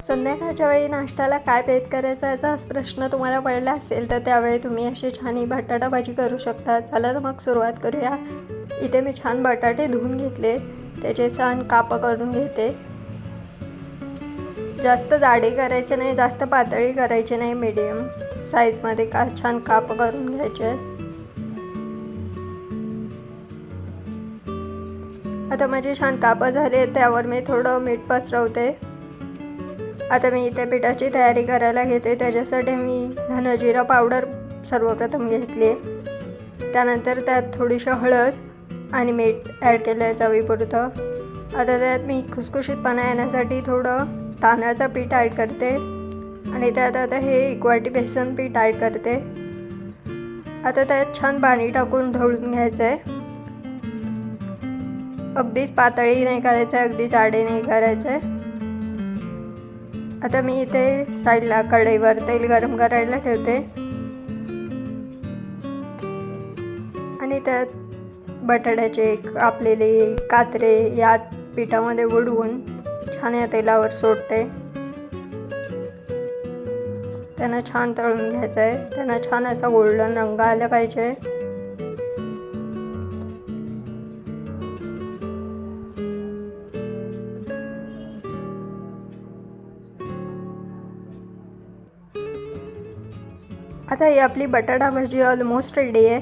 संध्याकाळच्या वेळी नाश्त्याला काय बेत करायचा याचा प्रश्न तुम्हाला पडला असेल तर त्यावेळी तुम्ही अशी छान ही बटाटा भाजी करू शकता। चला तर मग सुरुवात करूया। इथे मी छान बटाटे धुवून घेतले, त्याचे छान काप करून घेते। जास्त जाडी करायचे नाही, जास्त पातळी करायचे नाही, मीडियम साईजमध्ये छान काप करून घ्यायचे। आता माझे छान काप झाले, त्यावर मी थोडं मीठ पसरवते। आता मी इथे पिठाची तयारी करायला घेते। त्याच्यासाठी मी धना जिरा पावडर सर्वप्रथम घेतली, त्यानंतर त्यात थोडीशी हळद आणि मीठ ॲड केलं आहे चवीपुरतं। आता त्यात मी खुसखुशीतपणा येण्यासाठी थोडं तांदळाचं पीठ ॲड करते आणि त्यात आता हे 1 वाटी बेसन पीठ ॲड करते। आता त्यात छान पाणी टाकून ढवळून घ्यायचं आहे। अगदीच पातळी नाही करायचं आहे, अगदी जाडे नाही करायचं आहे। आता मी इथे साईडला कढईवर तेल गरम करायला ठेवते आणि त्यात बटाट्याचे कापलेले कात्रे या पिठामध्ये बुडवून छान या तेलावर सोडते। त्यांना छान तळून घ्यायचं आहे। त्यांना छान असा गोल्डन रंग आला पाहिजे। आता ही आपली बटाटा भाजी ऑलमोस्ट रेडी आहे।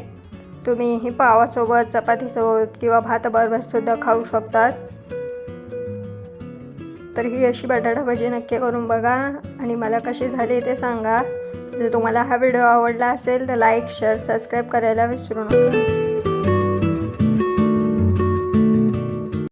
तुम्ही ही पावासोबत, चपातीसोबत किंवा भाताबरोबर सुद्धा खाऊ शकतात। तर ही अशी बटाटा भाजी नक्की करून बघा आणि मला कशी झाली ते सांगा। जर तुम्हाला हा व्हिडिओ आवडला असेल तर लाईक, शेअर, सबस्क्राईब करायला विसरू नका।